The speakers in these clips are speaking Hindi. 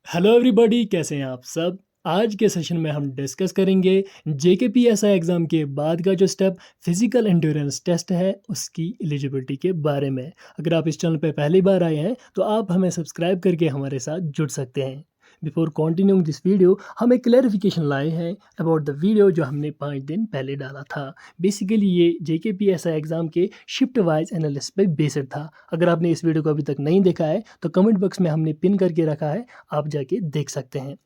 हेलो एवरीबॉडी, कैसे हैं आप सब। आज के सेशन में हम डिस्कस करेंगे जेकेपीएसआई एग्ज़ाम के बाद का जो स्टेप फिजिकल एंड्योरेंस टेस्ट है उसकी एलिजिबिलिटी के बारे में। अगर आप इस चैनल पे पहली बार आए हैं तो आप हमें सब्सक्राइब करके हमारे साथ जुड़ सकते हैं। बिफोर कंटिन्यूइंग दिस वीडियो, हम एक क्लैरिफिकेशन लाए हैं अबाउट द वीडियो जो हमने 5 दिन पहले डाला था। बेसिकली ये जेकेपीएसआई एग्ज़ाम के शिफ्ट वाइज एनालिसिस पे बेस्ड था। अगर आपने इस वीडियो को अभी तक नहीं देखा है तो कमेंट बॉक्स में हमने पिन करके रखा है, आप जाके देख सकते हैं।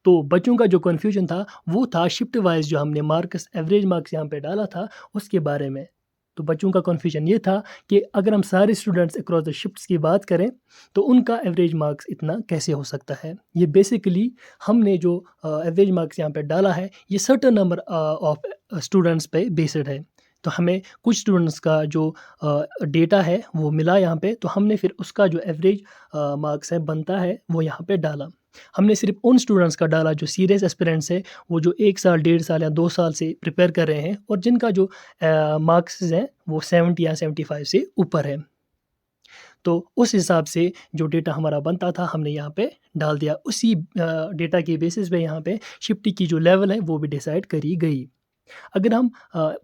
तो बच्चों का जो कन्फ्यूजन था वो था शिफ्ट वाइज जो हमने मार्क्स एवरेज मार्क्स यहाँ पे डाला था उसके बारे में। तो बच्चों का कन्फ्यूजन ये था कि अगर हम सारे स्टूडेंट्स अक्रॉस द शिफ्ट्स की बात करें तो उनका एवरेज मार्क्स इतना कैसे हो सकता है। ये बेसिकली हमने जो एवरेज मार्क्स यहाँ पे डाला है ये सर्टेन नंबर ऑफ स्टूडेंट्स पे बेस्ड है। तो हमें कुछ स्टूडेंट्स का जो डेटा है वो मिला यहाँ पे, तो हमने फिर उसका जो एवरेज मार्क्स है बनता है वो यहाँ पे डाला। हमने सिर्फ उन स्टूडेंट्स का डाला जो सीरियस एस्पिरेंट्स है, वो जो 1 साल, 1.5 साल या 2 साल से प्रिपेयर कर रहे हैं और जिनका जो मार्क्स हैं वो 70 या 75 से ऊपर है। तो उस हिसाब से जो डेटा हमारा बनता था हमने यहाँ पे डाल दिया। उसी डेटा के बेसिस पे यहाँ पे शिफ्ट की जो लेवल है वो भी डिसाइड करी गई। अगर हम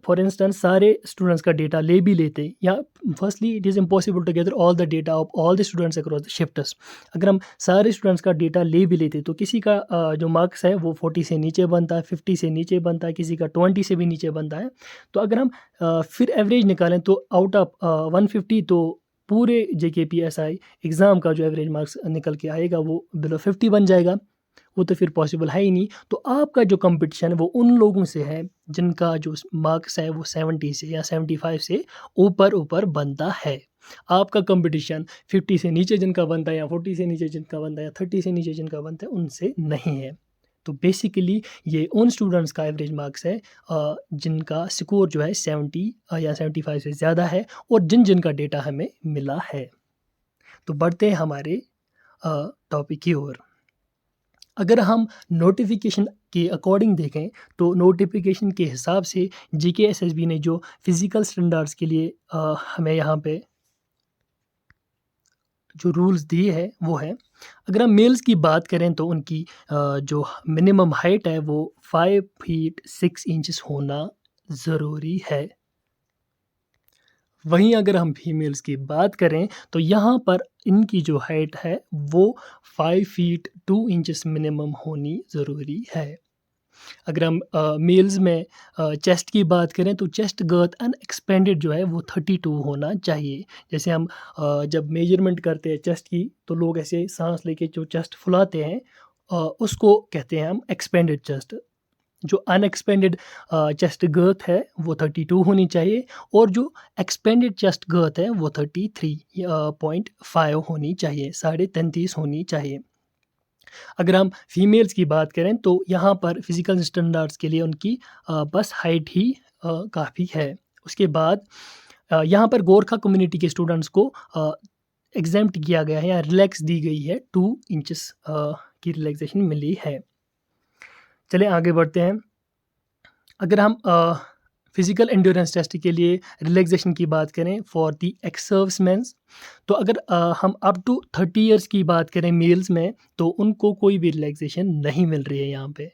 फॉर इंस्टेंस सारे स्टूडेंट्स का डेटा ले भी लेते या firstly it is impossible to gather all the data of all the students across the shifts. अगर हम सारे स्टूडेंट्स का डेटा ले भी लेते तो किसी का जो मार्क्स है वो 40 से नीचे बनता है, 50 से नीचे बनता है, किसी का 20 से भी नीचे बनता है। तो अगर हम फिर एवरेज निकालें तो आउट ऑफ 150 तो पूरे जेकेपीएसआई एग्ज़ाम का जो एवरेज मार्क्स निकल के आएगा वो बिलो 50 बन जाएगा। वो तो फिर पॉसिबल है ही नहीं। तो आपका जो कंपटीशन है वो उन लोगों से है जिनका जो मार्क्स है वो 70 से या 75 से ऊपर बनता है। आपका कंपटीशन 50 से नीचे जिनका बनता है या 40 से नीचे जिनका बनता है या 30 से नीचे जिनका बनता है उनसे नहीं है। तो बेसिकली ये उन स्टूडेंट्स का एवरेज मार्क्स है जिनका स्कोर जो है 70 या 75 से ज़्यादा है और जिनका डेटा हमें मिला है। तो बढ़ते हैं हमारे टॉपिक की ओर। अगर हम नोटिफिकेशन के अकॉर्डिंग देखें तो नोटिफिकेशन के हिसाब से जीकेएसएसबी ने जो फिज़िकल स्टैंडर्ड्स के लिए हमें यहाँ पे जो रूल्स दिए हैं वो है। अगर हम मेल्स की बात करें तो उनकी जो मिनिमम हाइट है वो 5 फीट 6 इंचेस होना ज़रूरी है। वहीं अगर हम फीमेल्स की बात करें तो यहाँ पर इनकी जो हाइट है वो 5 फीट 2 इंचेस मिनिमम होनी ज़रूरी है। अगर हम मेल्स में चेस्ट की बात करें तो चेस्ट गर्थ अनएक्सपेंडेड जो है वो 32 होना चाहिए। जैसे हम जब मेजरमेंट करते हैं चेस्ट की तो लोग ऐसे सांस लेके जो चेस्ट फुलाते हैं उसको कहते हैं हम एक्सपेंडेड चेस्ट। जो अनएक्सपेंडेड चेस्ट गर्थ है वो 32 होनी चाहिए और जो एक्सपेंडेड चेस्ट गर्थ है वो 33.5 होनी चाहिए, 33.5 होनी चाहिए। अगर हम फीमेल्स की बात करें तो यहाँ पर फिजिकल स्टैंडर्ड्स के लिए उनकी बस हाइट ही काफ़ी है। उसके बाद यहाँ पर गोरखा कम्युनिटी के स्टूडेंट्स को एग्जेम्प्ट किया गया है या रिलैक्स दी गई है, 2 इंचेस की रिलैक्सेशन मिली है। चलिए आगे बढ़ते हैं। अगर हम फिजिकल एंड्योरेंस टेस्ट के लिए रिलैक्सेशन की बात करें फॉर द एक्स सर्विसमैन्स, तो अगर हम अप टू 30 इयर्स की बात करें मेल्स में तो उनको कोई भी रिलैक्सेशन नहीं मिल रही है यहाँ पे।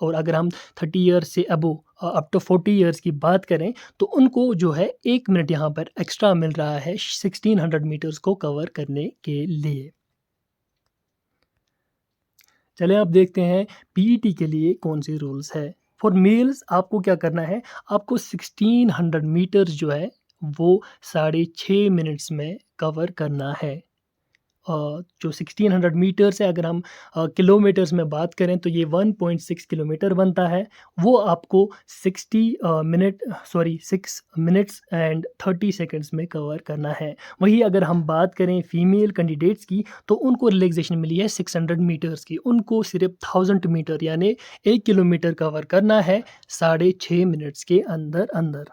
और अगर हम 30 इयर्स से अबव अप टू 40 इयर्स की बात करें तो उनको जो है 1 मिनट यहाँ पर एक्स्ट्रा मिल रहा है 1600 मीटर्स को कवर करने के लिए। चलिए अब देखते हैं पीईटी के लिए कौन से रूल्स है। फॉर मेल्स आपको क्या करना है, आपको 1600 मीटर्स जो है वो 6.5 मिनट्स में कवर करना है। जो 1600 मीटर्स है अगर हम किलोमीटर्स में बात करें तो ये 1.6 किलोमीटर बनता है। वो आपको 6 मिनट्स एंड 30 सेकंड्स में कवर करना है। वहीं अगर हम बात करें फीमेल कैंडिडेट्स की तो उनको रिलैक्सेशन मिली है 600 मीटर्स की। उनको सिर्फ 1000 मीटर यानी 1 किलोमीटर कवर करना है 6.5 मिनट्स के अंदर अंदर।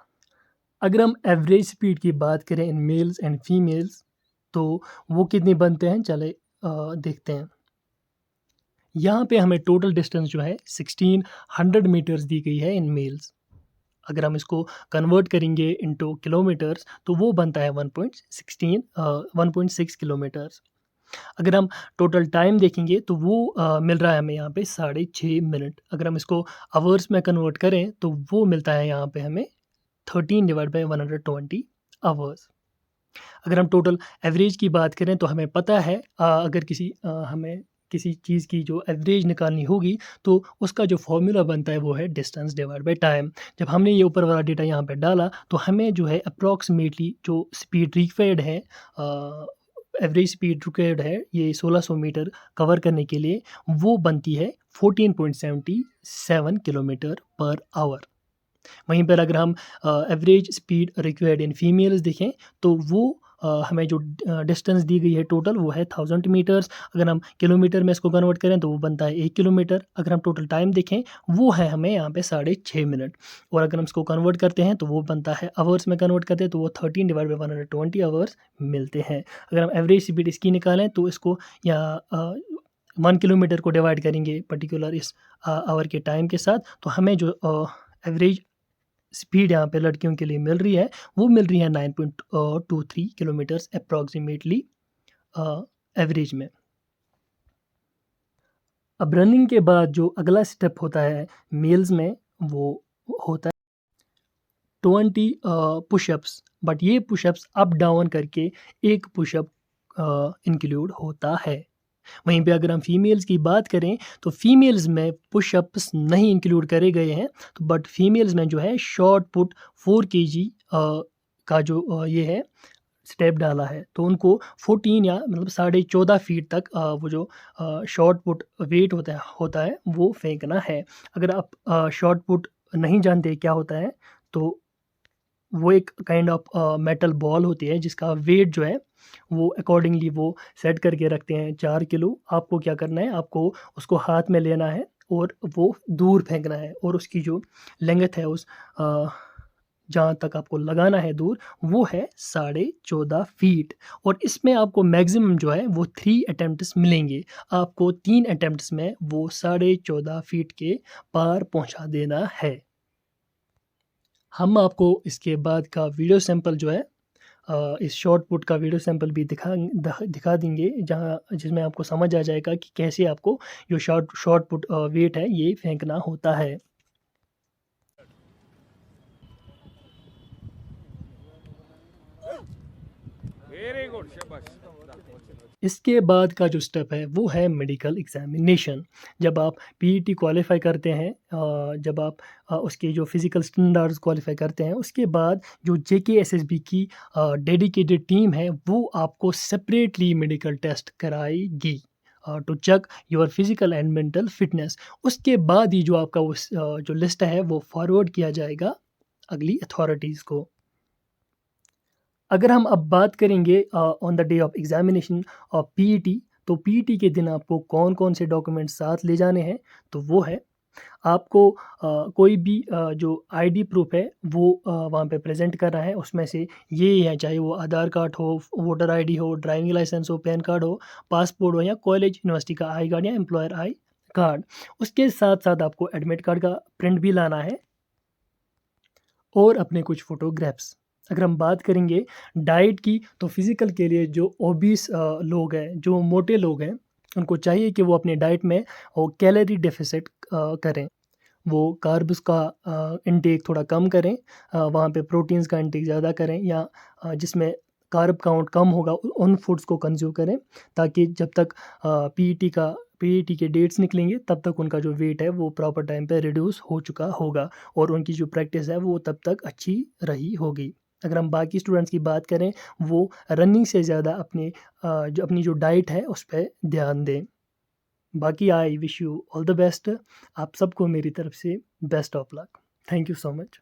अगर हम एवरेज स्पीड की बात करें इन मेल्स एंड फीमेल्स तो वो कितने बनते हैं, चले देखते हैं। यहाँ पे हमें टोटल डिस्टेंस जो है 1600 मीटर्स दी गई है इन मेल्स। अगर हम इसको कन्वर्ट करेंगे इनटू किलोमीटर्स तो वो बनता है 1.6 किलोमीटर्स। अगर हम टोटल टाइम देखेंगे तो वो मिल रहा है हमें यहाँ पे 6.5 मिनट। अगर हम इसको आवर्स में कन्वर्ट करें तो वो मिलता है यहाँ पे हमें 13/120 आवर्स। अगर हम टोटल एवरेज की बात करें तो हमें पता है अगर हमें किसी चीज़ की जो एवरेज निकालनी होगी तो उसका जो फॉर्मूला बनता है वो है डिस्टेंस डिवाइड बाय टाइम। जब हमने ये ऊपर वाला डेटा यहाँ पे डाला तो हमें जो है अप्रॉक्सीमेटली जो स्पीड रिक्वायर्ड है, एवरेज स्पीड रिक्वायर्ड है ये 1600 मीटर कवर करने के लिए, वो बनती है 14.77 किलोमीटर पर आवर। वहीं पर अगर हम average speed required in females देखें तो वो हमें जो डिस्टेंस दी गई है टोटल वो है 1000 मीटर्स। अगर हम किलोमीटर में इसको कन्वर्ट करें तो वो बनता है 1 किलोमीटर। अगर हम टोटल टाइम देखें वो है हमें यहाँ पे 6.5 मिनट, और अगर हम इसको कन्वर्ट करते हैं तो वो बनता है आवर्स में कन्वर्ट करते हैं तो वो 13/120 आवर्स मिलते हैं। अगर हम एवरेज स्पीड इसकी निकालें तो इसको या 1 किलोमीटर को डिवाइड करेंगे पर्टिकुलर इस आवर के टाइम के साथ, तो हमें जो एवरेज स्पीड यहाँ पे लड़कियों के लिए मिल रही है वो मिल रही है 9.23 किलोमीटर्स अप्रॉक्सीमेटली एवरेज में। अब रनिंग के बाद जो अगला स्टेप होता है मेल्स में वो होता है 20 पुशअप्स, बट ये पुशअप्स अप डाउन करके एक पुशअप इंक्लूड होता है। वहीं पे अगर हम फीमेल्स की बात करें तो फीमेल्स में पुशअप्स नहीं इंक्लूड करे गए हैं, तो बट फीमेल्स में जो है शॉर्ट पुट 4 केजी का जो ये है स्टेप डाला है तो उनको 14 या मतलब 14.5 फीट तक वो जो शॉर्ट पुट वेट होता है वो फेंकना है। अगर आप शॉर्ट पुट नहीं जानते क्या होता है तो वो एक काइंड ऑफ मेटल बॉल होती है जिसका वेट जो है वो अकॉर्डिंगली वो सेट करके रखते हैं 4 किलो। आपको क्या करना है, आपको उसको हाथ में लेना है और वो दूर फेंकना है, और उसकी जो लेंथ है उस जहाँ तक आपको लगाना है दूर वो है 14.5 फीट। और इसमें आपको मैक्सिमम जो है वो 3 अटेम्प्ट्स मिलेंगे। आपको 3 अटेम्प्ट्स में वो 14.5 फीट के पार पहुँचा देना है। हम आपको इसके बाद का वीडियो सैंपल जो है इस शॉर्ट पुट का वीडियो सैंपल भी दिखा देंगे जिसमें आपको समझ आ जाएगा कि कैसे आपको जो शॉर्ट पुट वेट है ये फेंकना होता है। वेरी गुड, शाबाश। इसके बाद का जो स्टेप है वो है मेडिकल एग्जामिनेशन। जब आप पीईटी क्वालिफाई करते हैं, जब आप उसके जो फिज़िकल स्टैंडर्ड्स क्वालिफाई करते हैं, उसके बाद जो जेकेएसएसबी की डेडिकेटेड टीम है वो आपको सेपरेटली मेडिकल टेस्ट कराएगी to check your physical and mental fitness. उसके बाद ही जो आपका जो लिस्ट है वो फॉरवर्ड किया जाएगा अगली अथॉरिटीज़ को। अगर हम अब बात करेंगे on the day of examination of PET, तो पीईटी के दिन आपको कौन-कौन से डॉक्यूमेंट्स साथ ले जाने हैं, तो वो है आपको कोई भी जो आईडी प्रूफ है वो वहाँ पे प्रेज़ेंट करना है। उसमें से ये है, चाहे वो आधार कार्ड हो, वोटर आईडी हो, ड्राइविंग लाइसेंस हो, पैन कार्ड हो, पासपोर्ट हो, या कॉलेज यूनिवर्सिटी का आई कार्ड या एम्प्लॉयर आई कार्ड। उसके साथ-साथ आपको एडमिट कार्ड का प्रिंट भी लाना है और अपने कुछ फ़ोटोग्राफ्स। अगर हम बात करेंगे डाइट की, तो फिज़िकल के लिए जो ओबीस लोग हैं, जो मोटे लोग हैं, उनको चाहिए कि वो अपने डाइट में वो कैलोरी डेफ़िसिट करें। वो कार्ब्स का इनटेक थोड़ा कम करें, वहाँ पे प्रोटीन्स का इनटेक ज़्यादा करें, या जिसमें कार्ब काउंट कम होगा उन फूड्स को कंज़्यूम करें, ताकि जब तक पीईटी के डेट्स निकलेंगे तब तक उनका जो वेट है वो प्रॉपर टाइम पे रिड्यूस हो चुका होगा और उनकी जो प्रैक्टिस है वो तब तक अच्छी रही होगी। अगर हम बाकी स्टूडेंट्स की बात करें, वो रनिंग से ज़्यादा अपनी जो डाइट है उस पे ध्यान दें। बाकी I wish you all the best. आप सबको मेरी तरफ से best of luck. Thank you so much.